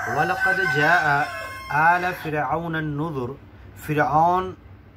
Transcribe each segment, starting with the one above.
वलक़द जाअ आल फ़िरऔन अन्नुज़ुर, फ़िरऔन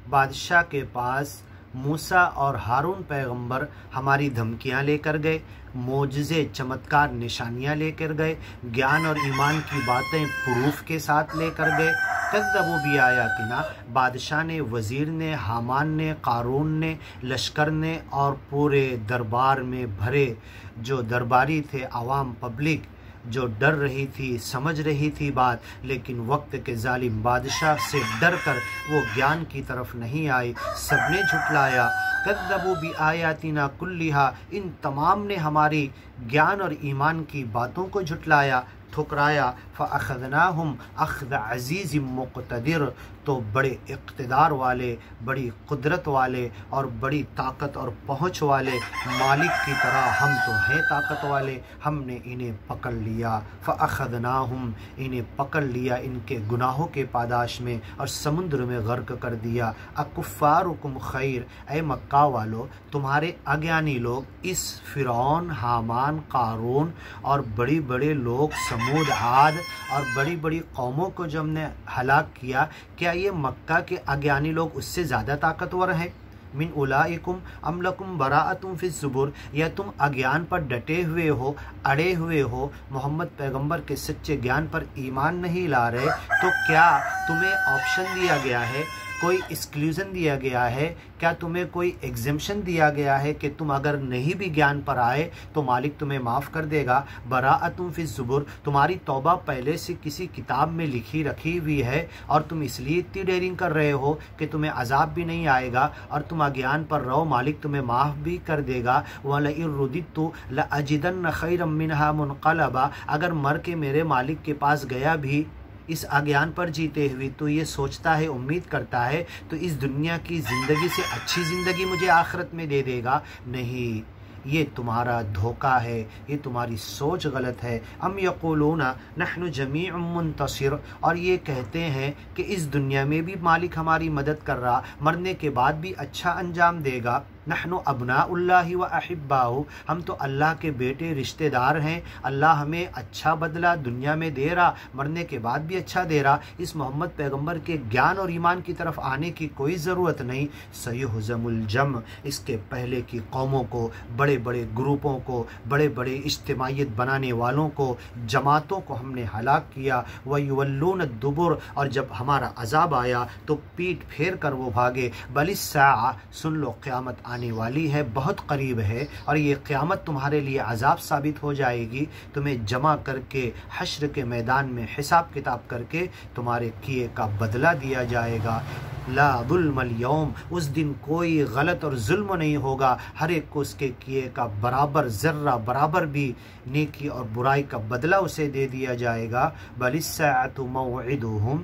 बादशाह के पास मूसा और हारून पैगंबर हमारी धमकियां लेकर गए, मोजज़े चमत्कार निशानियां लेकर गए, ज्ञान और ईमान की बातें प्रूफ के साथ लेकर गए। कज़्ज़बू भी आयातिना, बादशाह ने, वज़ीर ने, हामान ने, क़ारून ने, लश्कर ने और पूरे दरबार में भरे जो दरबारी थे, आवाम पब्लिक जो डर रही थी, समझ रही थी बात, लेकिन वक्त के जालिम बादशाह से डर कर वो ज्ञान की तरफ नहीं आई, सबने झुटलाया। कज़्ज़बू भी आयातिना कुल्लिहा, इन तमाम ने हमारी ज्ञान और ईमान की बातों को झुटलाया, ठुकराया। फ़अख़ज़नाहुम अख़्ज़ अज़ीज़ मुक़तदिर, तो बड़े इक़्तिदार वाले, बड़ी कुदरत वाले और बड़ी ताकत और पहुँच वाले मालिक की तरह हम तो हैं ताकत वाले, हमने इन्हें पकड़ लिया। फ़अख़ज़नाहुम, इन्हें पकड़ लिया इनके गुनाहों के पादाश में और समुद्र में गर्क कर दिया। अकुफ़ारुकुम खैर, ए मक्का वालो, तुम्हारे अज्ञानी लोग इस फ़िरऔन, हामान, क़ारून और बड़ी बड़े लोग समूद, आद और बड़ी बड़ी कौमों को जो हमने हलाक किया, क्या ये मक्का के अज्ञानी लोग उससे ज़्यादा ताकतवर हैं? मिन उलाइकुम अम लकुम बराअतुम फ़िज़ ज़ुबुर, या तुम अज्ञान पर डटे हुए हो, अड़े हुए हो, मोहम्मद पैगंबर के सच्चे ज्ञान पर ईमान नहीं ला रहे, तो क्या तुम्हें ऑप्शन दिया गया है, कोई एक्सक्लूजन दिया गया है, क्या तुम्हें कोई एग्जेम्पशन दिया गया है कि तुम अगर नहीं भी ज्ञान पर आए तो मालिक तुम्हें माफ़ कर देगा? बराअतुम फ़िज़ ज़ुबुर, तुम्हारी तौबा पहले से किसी किताब में लिखी रखी हुई है और तुम इसलिए इतनी डेयरिंग कर रहे हो कि तुम्हें अजाब भी नहीं आएगा और तुम अज्ञान पर रहो, मालिक तुम्हें माफ़ भी कर देगा। वलइन रुदित्तु लअजिदन्न खैरम मिनहा मुनक़लबा, अगर मर के मेरे मालिक के पास गया भी इस अज्ञान पर जीते हुए, तो ये सोचता है, उम्मीद करता है तो इस दुनिया की ज़िंदगी से अच्छी ज़िंदगी मुझे आखिरत में दे देगा। नहीं, ये तुम्हारा धोखा है, ये तुम्हारी सोच गलत है। अम यक़ूलूना नहनु जमीउम मुंतसिर, और ये कहते हैं कि इस दुनिया में भी मालिक हमारी मदद कर रहा, मरने के बाद भी अच्छा अंजाम देगा। नहनु अबनाउल्लाहि व अहिब्बाहु, हम तो अल्लाह के बेटे रिश्तेदार हैं, अल्लाह हमें अच्छा बदला दुनिया में दे रहा, मरने के बाद भी अच्छा दे रहा। इस मोहम्मद पैगंबर के ज्ञान और ईमान की तरफ आने की कोई ज़रूरत नहीं। सयुहज़मुल जम, इसके पहले की कौमों को, बड़े बड़े ग्रुपों को, बड़े बड़े इज्तिमाइयत बनाने वालों को, जमातों को हमने हलाक किया। व युवल्लून दुबुर, और जब हमारा अजाब आया तो पीठ फेर कर वो भागे। बलिस्सा, सुन लो क़यामत आने वाली है, बहुत करीब है, और ये क़यामत तुम्हारे लिए अजाब साबित हो जाएगी। तुम्हें जमा करके हश्र के मैदान में हिसाब किताब करके तुम्हारे किए का बदला दिया जाएगा। ला ज़ुल्मल यौम, उस दिन कोई गलत और जुल्म नहीं होगा, हर एक को उसके किए का बराबर, ज़र्रा बराबर भी नेकी और बुराई का बदला उसे दे दिया जाएगा। बलिस्साअतु मौइदुहुम,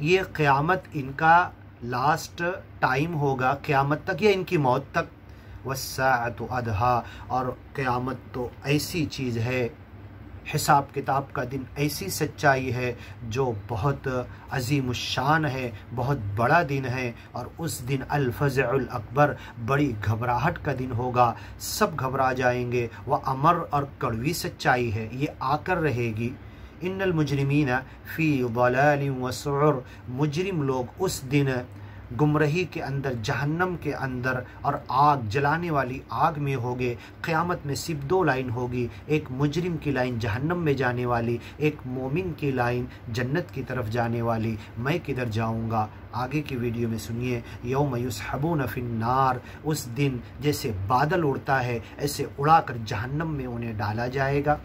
ये क़यामत इनका लास्ट टाइम होगा, क़यामत तक या इनकी मौत तक। वस्साअतु अदहा, और क़यामत तो ऐसी चीज़ है, हिसाब किताब का दिन ऐसी सच्चाई है जो बहुत अज़ीमुश्शान है, बहुत बड़ा दिन है। और उस दिन अल-फ़ज़उल अकबर, बड़ी घबराहट का दिन होगा, सब घबरा जाएंगे। वह अमर और कड़वी सच्चाई है, ये आकर रहेगी। इन्नल मुजरिमीना फ़ी ज़लालिन व सुउर, मुजरिम लोग उस दिन गुमराही के अंदर, जहन्नम के अंदर और आग, जलाने वाली आग में होगे। क़यामत में सिर्फ दो लाइन होगी, एक मुजरिम की लाइन जहन्नम में जाने वाली, एक मोमिन की लाइन जन्नत की तरफ जाने वाली। मैं किधर जाऊंगा? आगे की वीडियो में सुनिए। यौम युस्हबून फिन्नार, उस दिन जैसे बादल उड़ता है ऐसे उड़ाकर जहन्नम में उन्हें डाला जाएगा।